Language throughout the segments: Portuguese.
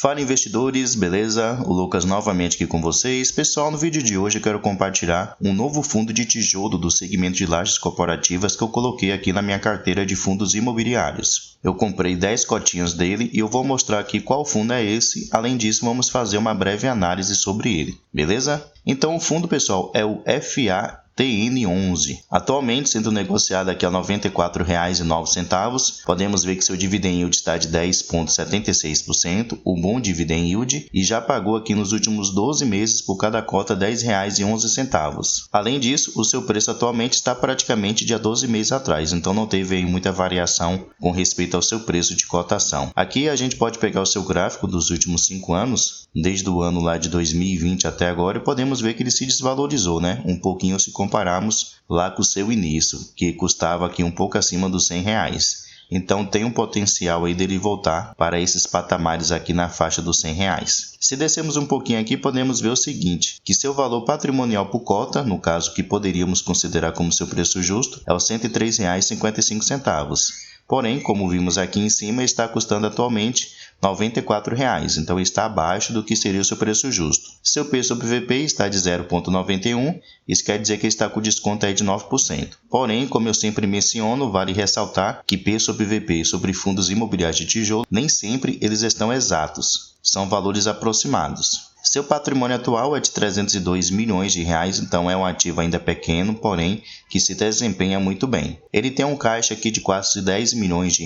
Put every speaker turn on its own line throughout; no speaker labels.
Fala investidores, beleza? O Lucas novamente aqui com vocês. Pessoal, no vídeo de hoje eu quero compartilhar um novo fundo de tijolo do segmento de lajes corporativas que eu coloquei aqui na minha carteira de fundos imobiliários. Eu comprei 10 cotinhas dele e eu vou mostrar aqui qual fundo é esse. Além disso, vamos fazer uma breve análise sobre ele, beleza? Então o fundo, pessoal, é o FATN11, atualmente sendo negociado aqui a R$ 94,09. Podemos ver que seu dividend yield está de 10,76%, o bom dividend yield, e já pagou aqui nos últimos 12 meses por cada cota R$ 10,11. Além disso, o seu preço atualmente está praticamente de há 12 meses atrás, então não teve aí muita variação com respeito ao seu preço de cotação. Aqui a gente pode pegar o seu gráfico dos últimos 5 anos, desde o ano lá de 2020 até agora, e podemos ver que ele se desvalorizou, né? Um pouquinho se compararmos lá com o seu início, que custava aqui um pouco acima dos R$100. Então tem um potencial aí dele voltar para esses patamares aqui na faixa dos R$100. Se descermos um pouquinho aqui, podemos ver o seguinte, que seu valor patrimonial por cota, no caso que poderíamos considerar como seu preço justo, é o R$ 103,55. Porém, como vimos aqui em cima, está custando atualmente R$ 94,00, então está abaixo do que seria o seu preço justo. Seu P sobre VP está de 0,91, isso quer dizer que está com desconto aí de 9%. Porém, como eu sempre menciono, vale ressaltar que P sobre VP sobre fundos imobiliários de tijolo, nem sempre eles estão exatos, são valores aproximados. Seu patrimônio atual é de R$ 302 milhões, então é um ativo ainda pequeno, porém que se desempenha muito bem. Ele tem um caixa aqui de quase R$ 10 milhões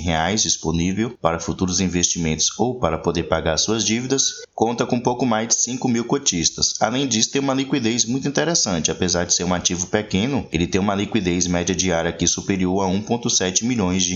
disponível para futuros investimentos ou para poder pagar suas dívidas. Conta com pouco mais de 5 mil cotistas. Além disso, tem uma liquidez muito interessante. Apesar de ser um ativo pequeno, ele tem uma liquidez média diária aqui superior a R$ 1,7 milhões.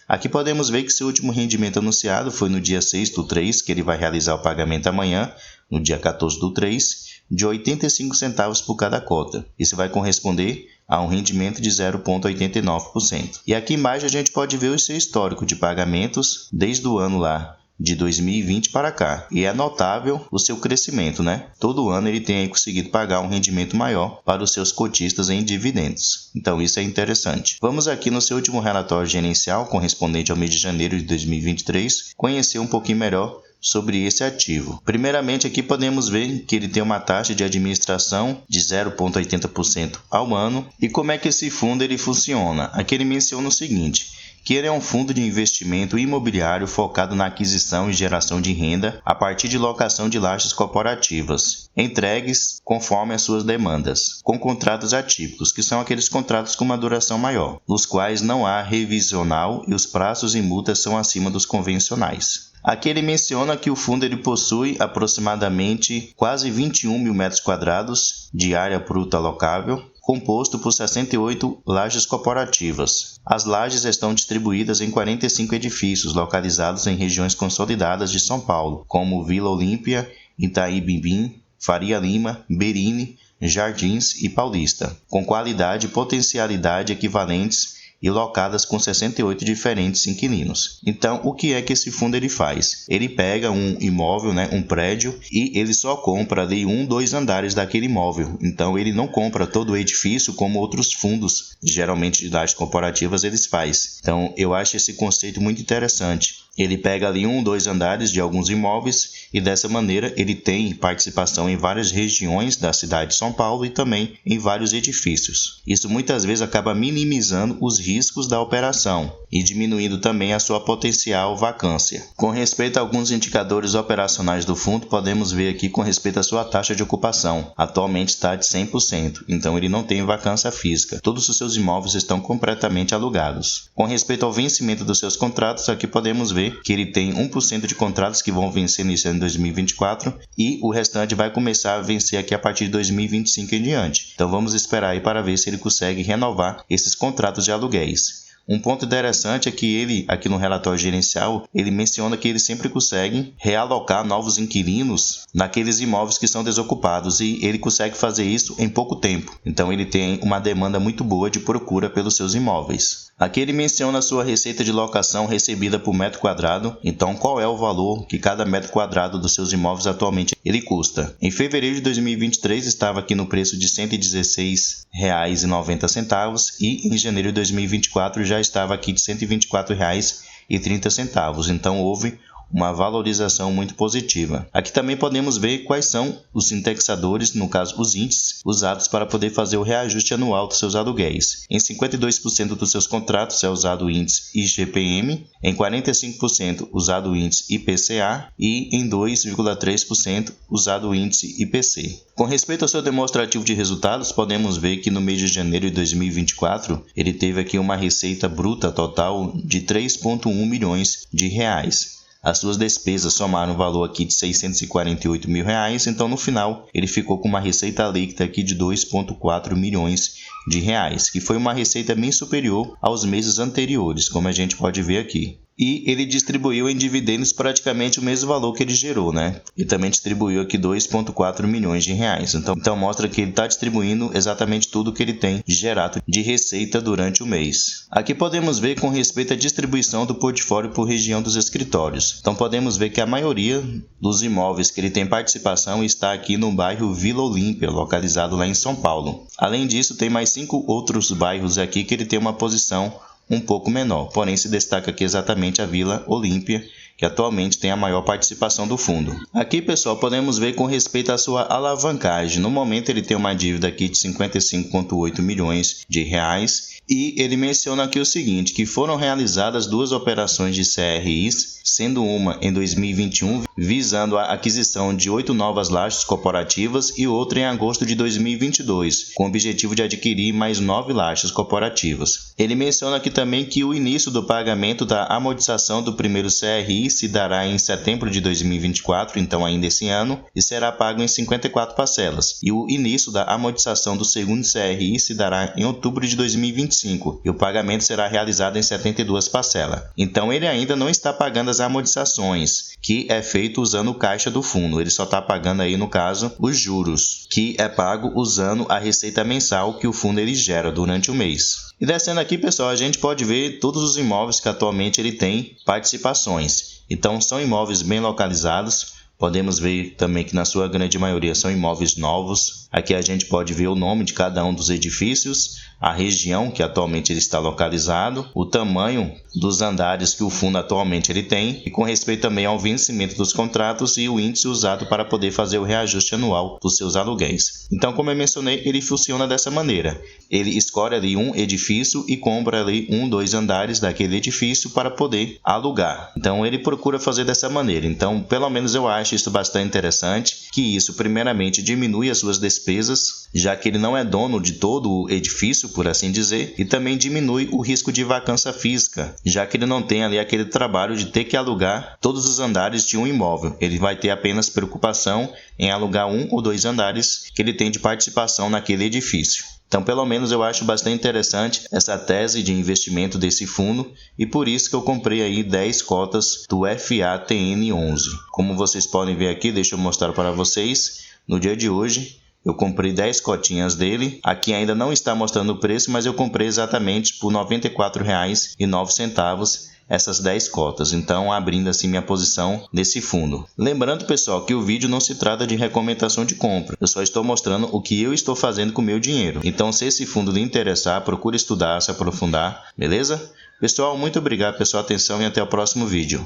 Aqui podemos ver que seu último rendimento anunciado foi no dia 6/3, que ele vai realizar o pagamento amanhã, no dia 14/3, de 85 centavos por cada cota. Isso vai corresponder a um rendimento de 0,89%. E aqui embaixo a gente pode ver o seu histórico de pagamentos desde o ano lá de 2020 para cá. E é notável o seu crescimento, né? Todo ano ele tem aí conseguido pagar um rendimento maior para os seus cotistas em dividendos. Então isso é interessante. Vamos aqui no seu último relatório gerencial, correspondente ao mês de janeiro de 2023, conhecer um pouquinho melhor sobre esse ativo. Primeiramente, aqui podemos ver que ele tem uma taxa de administração de 0,80% ao ano. E como é que esse fundo ele funciona? Aqui ele menciona o seguinte, que ele é um fundo de investimento imobiliário focado na aquisição e geração de renda a partir de locação de lajes corporativas, entregues conforme as suas demandas, com contratos atípicos, que são aqueles contratos com uma duração maior, nos quais não há revisional e os prazos e multas são acima dos convencionais. Aqui ele menciona que o fundo ele possui aproximadamente quase 21 mil metros quadrados de área bruta locável, composto por 68 lajes corporativas. As lajes estão distribuídas em 45 edifícios localizados em regiões consolidadas de São Paulo, como Vila Olímpia, Itaim-Bibi, Faria Lima, Berine, Jardins e Paulista, com qualidade e potencialidade equivalentes e locadas com 68 diferentes inquilinos. Então, o que é que esse fundo ele faz? Ele pega um imóvel, né, um prédio, e ele só compra ali 2 andares daquele imóvel. Então, ele não compra todo o edifício como outros fundos, geralmente de lajes corporativas, eles fazem. Então, eu acho esse conceito muito interessante. Ele pega ali 2 andares de alguns imóveis e dessa maneira ele tem participação em várias regiões da cidade de São Paulo e também em vários edifícios. Isso muitas vezes acaba minimizando os riscos da operação e diminuindo também a sua potencial vacância. Com respeito a alguns indicadores operacionais do fundo, podemos ver aqui com respeito à sua taxa de ocupação. Atualmente está de 100%, então ele não tem vacância física. Todos os seus imóveis estão completamente alugados. Com respeito ao vencimento dos seus contratos, aqui podemos ver que ele tem 1% de contratos que vão vencer nesse ano de 2024 e o restante vai começar a vencer aqui a partir de 2025 em diante. Então vamos esperar aí para ver se ele consegue renovar esses contratos de aluguéis. Um ponto interessante é que ele, aqui no relatório gerencial, ele menciona que ele sempre consegue realocar novos inquilinos naqueles imóveis que são desocupados e ele consegue fazer isso em pouco tempo. Então ele tem uma demanda muito boa de procura pelos seus imóveis. Aqui ele menciona a sua receita de locação recebida por metro quadrado, então qual é o valor que cada metro quadrado dos seus imóveis atualmente ele custa. Em fevereiro de 2023 estava aqui no preço de R$ 116,90 e em janeiro de 2024 já estava aqui de R$ 124,30. Então houve uma valorização muito positiva. Aqui também podemos ver quais são os indexadores, no caso os índices, usados para poder fazer o reajuste anual dos seus aluguéis. Em 52% dos seus contratos é usado o índice IGPM, em 45% usado o índice IPCA e em 2,3% usado o índice IPC. Com respeito ao seu demonstrativo de resultados, podemos ver que no mês de janeiro de 2024, ele teve aqui uma receita bruta total de 3,1 milhões de reais. As suas despesas somaram um valor aqui de R$ 648 mil, então no final ele ficou com uma receita líquida aqui de 2,4 milhões de reais, que foi uma receita bem superior aos meses anteriores, como a gente pode ver aqui. E ele distribuiu em dividendos praticamente o mesmo valor que ele gerou, né? E também distribuiu aqui 2,4 milhões de reais. Então mostra que ele está distribuindo exatamente tudo que ele tem gerado de receita durante o mês. Aqui podemos ver com respeito à distribuição do portfólio por região dos escritórios. Então podemos ver que a maioria dos imóveis que ele tem participação está aqui no bairro Vila Olímpia, localizado lá em São Paulo. Além disso, tem mais 5 outros bairros aqui que ele tem uma posição um pouco menor, porém se destaca aqui exatamente a Vila Olímpia, que atualmente tem a maior participação do fundo. Aqui, pessoal, podemos ver com respeito à sua alavancagem. No momento ele tem uma dívida aqui de 55,8 milhões de reais e ele menciona aqui o seguinte, que foram realizadas 2 operações de CRIs, sendo uma em 2021 visando a aquisição de 8 novas lajes corporativas e outra em agosto de 2022, com o objetivo de adquirir mais 9 lajes corporativas. Ele menciona aqui também que o início do pagamento da amortização do primeiro CRI se dará em setembro de 2024, então ainda esse ano, e será pago em 54 parcelas. E o início da amortização do segundo CRI se dará em outubro de 2025, e o pagamento será realizado em 72 parcelas. Então ele ainda não está pagando as amortizações, que é feito usando o caixa do fundo. Ele só está pagando aí, no caso, os juros, que é pago usando a receita mensal que o fundo ele gera durante o mês. E descendo aqui, pessoal, a gente pode ver todos os imóveis que atualmente ele tem participações. Então são imóveis bem localizados. Podemos ver também que na sua grande maioria são imóveis novos. Aqui a gente pode ver o nome de cada um dos edifícios, a região que atualmente ele está localizado, o tamanho dos andares que o fundo atualmente ele tem e com respeito também ao vencimento dos contratos e o índice usado para poder fazer o reajuste anual dos seus aluguéis. Então, como eu mencionei, ele funciona dessa maneira. Ele escolhe ali um edifício e compra ali 1, 2 andares daquele edifício para poder alugar. Então, ele procura fazer dessa maneira. Então, pelo menos eu acho isso bastante interessante, que isso primeiramente diminui as suas despesas, já que ele não é dono de todo o edifício, por assim dizer, e também diminui o risco de vacância física, já que ele não tem ali aquele trabalho de ter que alugar todos os andares de um imóvel. Ele vai ter apenas preocupação em alugar 1 ou 2 andares que ele tem de participação naquele edifício. Então, pelo menos eu acho bastante interessante essa tese de investimento desse fundo e por isso que eu comprei aí 10 cotas do FATN11. Como vocês podem ver aqui, deixa eu mostrar para vocês, no dia de hoje eu comprei 10 cotinhas dele. Aqui ainda não está mostrando o preço, mas eu comprei exatamente por R$ 94,09 essas 10 cotas. Então, abrindo assim minha posição nesse fundo. Lembrando, pessoal, que o vídeo não se trata de recomendação de compra. Eu só estou mostrando o que eu estou fazendo com o meu dinheiro. Então, se esse fundo lhe interessar, procure estudar, se aprofundar, beleza? Pessoal, muito obrigado pela sua atenção e até o próximo vídeo.